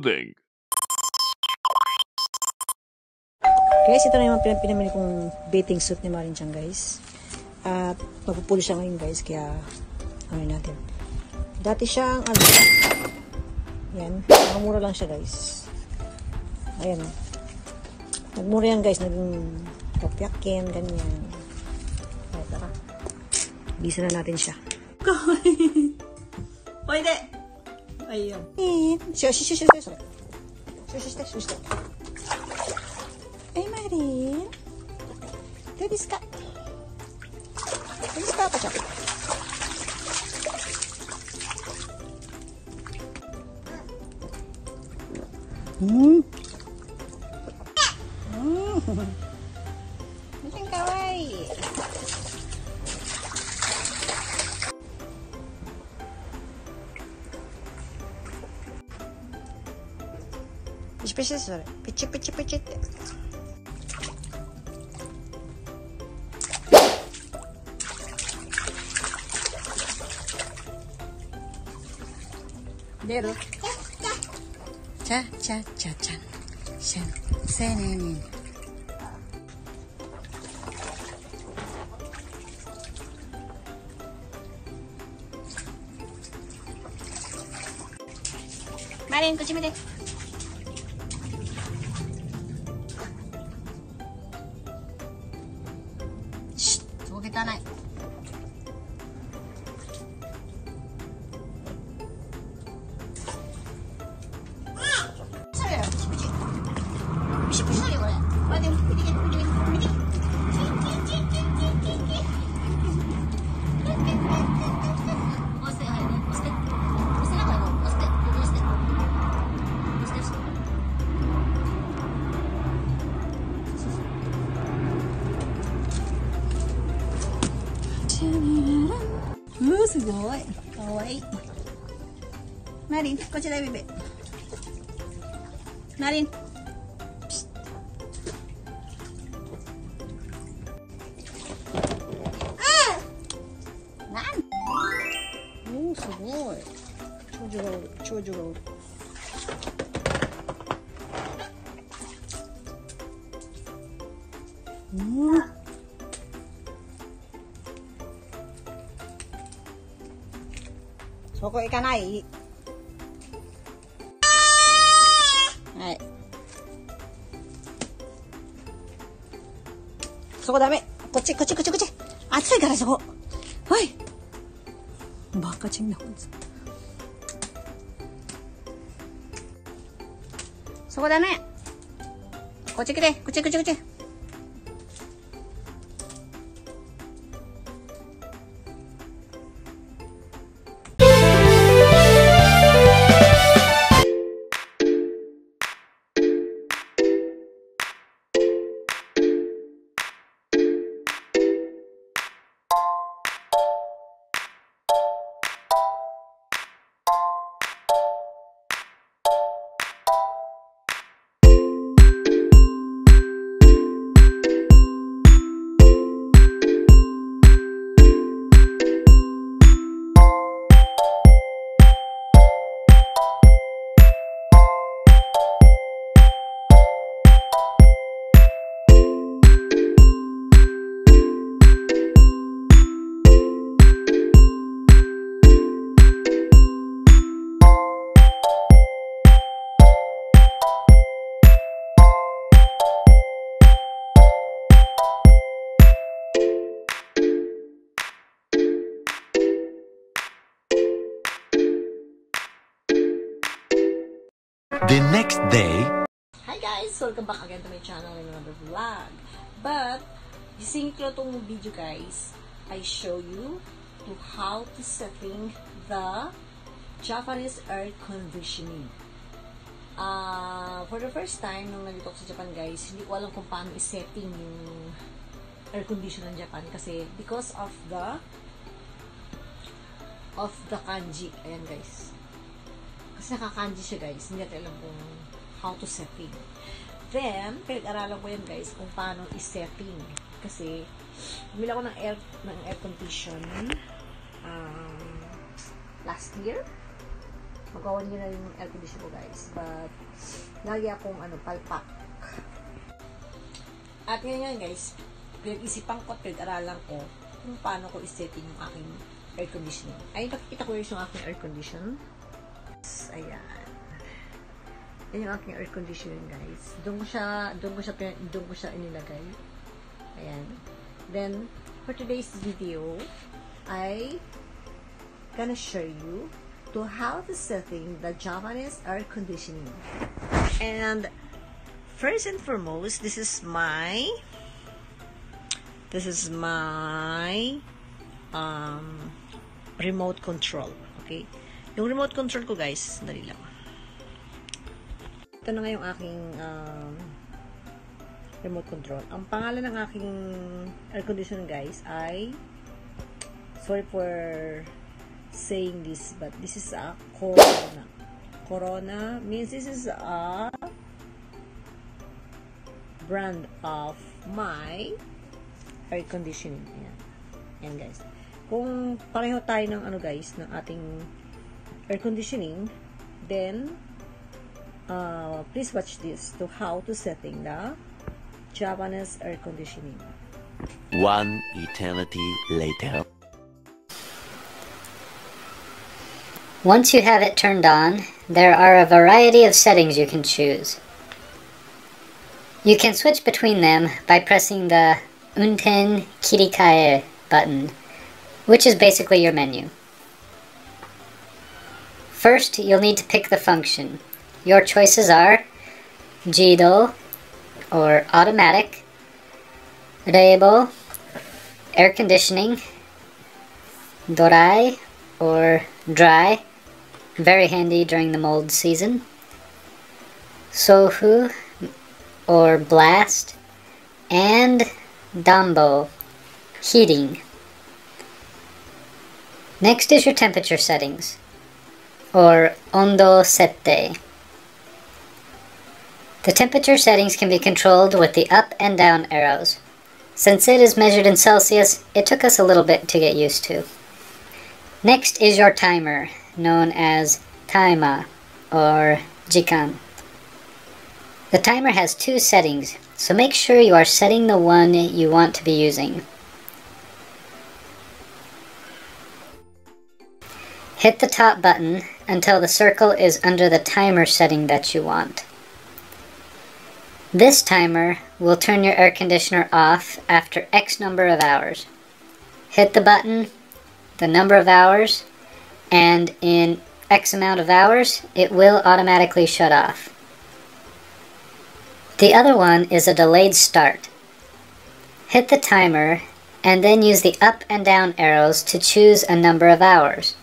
building. Guys, ito na yung pinamili kong bathing suit ni Marin Chang, guys. At magpupulo siya ngayon, guys. Kaya, ano natin. Dati siyang, ano, yan. Nakamura lang siya, guys. Ayan, oh. Nagmura yan, guys. Naging kapyakin, ganyan. Ay, tara. Bisa na natin siya. Pwede! Ayun. Shush. Ay, Marin. Debis ka. Debis ka pa siya. Masang kawaii. Pichit. Dero. Cha. Senenin. Marin, kuchi mite. Shh, suko kita naik. Sugoi. Kawaii. Marin, koちらbebe. Marin. Nan. Sugoi. Chojo roll. Soko ikanai. Hai. Soko dame. Kochi. Atsui kara soko. Hoi. Baka ching na honzu. Soko dame. Kochi kire. Kochi. The next day. Hi guys! Welcome back again to my channel in another vlog. But, gising ko itong video guys, I show you to how to setting the Japanese air conditioning. For the first time, nung nandito ako sa Japan guys, hindi ko alam kung paano i-setting yung air conditioner ng Japan kasi because of the kanji. Ayan guys. Kasi nakakanji siya guys. Hindi natin alam kung how to setting. Then, pinag-aralan ko yan guys kung paano i-setting. Kasi, bumili ako ng air condition last year. Magawa nyo na yung air conditioner ko, guys. But, lagi akong, palpak. At ngayon, guys, pinag-isipan ko, pinag-aralan ko kung paano ko isetting yung aking air conditioning. Ay, nakikita ko yung aking air condition. Ayan. Yan yung aking air conditioning, guys. Doon ko siya inilagay. Ayan. Then, for today's video, I gonna show you to how to setting the Japanese air conditioning. And first and foremost, this is my remote control. Okay? Yung remote control ko, guys, dali lang. Ito na nga yung aking remote control. Ang pangalan ng aking air conditioner, guys, ay, sorry for saying this, but this is a Corona. Corona means this is a brand of my air conditioning. Ayan. Ayan, guys. Kung pareho tayo ng guys, ng ating air conditioning, then please watch this to how to setting the Japanese air conditioning. One eternity later. Once you have it turned on, there are a variety of settings you can choose. You can switch between them by pressing the Unten Kirikae button, which is basically your menu. First, you'll need to pick the function. Your choices are Jido, or automatic, Reibo, air conditioning, Dorai, or dry, very handy during the mold season, Sofu, or blast, and Dambo, heating. Next is your temperature settings, or Ondo Sette. The temperature settings can be controlled with the up and down arrows. Since it is measured in Celsius, it took us a little bit to get used to. Next is your timer, known as Taima, or Jikan. The timer has two settings, so make sure you are setting the one you want to be using. Hit the top button until the circle is under the timer setting that you want. This timer will turn your air conditioner off after X number of hours. Hit the button, the number of hours, and in X amount of hours, it will automatically shut off. The other one is a delayed start. Hit the timer and then use the up and down arrows to choose a number of hours.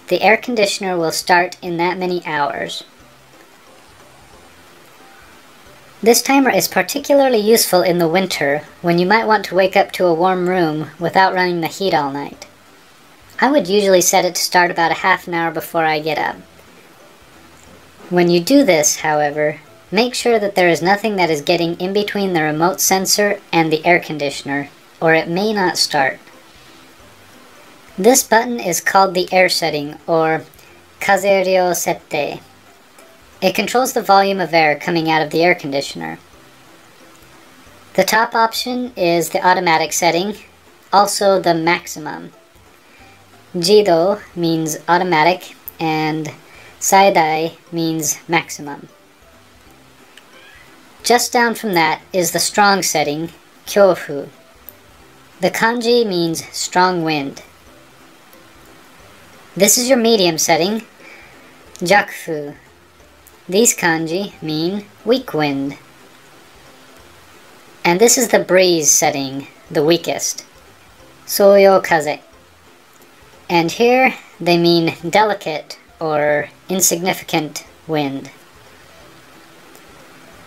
The air conditioner will start in that many hours. This timer is particularly useful in the winter when you might want to wake up to a warm room without running the heat all night. I would usually set it to start about a half an hour before I get up. When you do this, however, make sure that there is nothing that is getting in between the remote sensor and the air conditioner, or it may not start. This button is called the air setting, or Kazeryo Sette. It controls the volume of air coming out of the air conditioner. The top option is the automatic setting, also the maximum. Jido means automatic and Saidai means maximum. Just down from that is the strong setting, Kyofu. The kanji means strong wind. This is your medium setting, Jakufu. These kanji mean weak wind. And this is the breeze setting, the weakest, Soyo Kaze. And here they mean delicate or insignificant wind.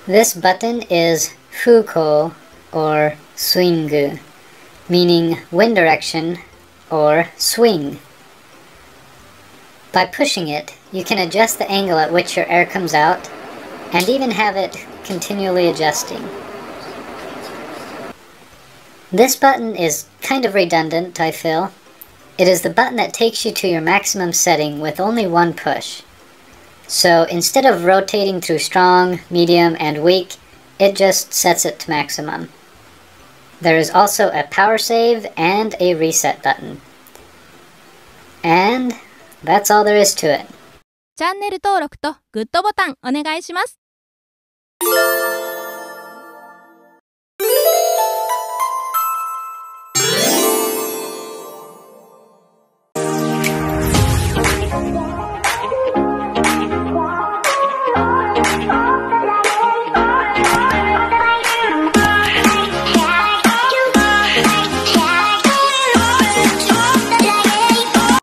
This button is Fuko or Swingu, meaning wind direction or swing. By pushing it, you can adjust the angle at which your air comes out and even have it continually adjusting. This button is kind of redundant, I feel. It is the button that takes you to your maximum setting with only one push. So instead of rotating through strong, medium, and weak, it just sets it to maximum. There is also a power save and a reset button. And that's all there is to it. チャンネル登録とグッドボタンお願いします。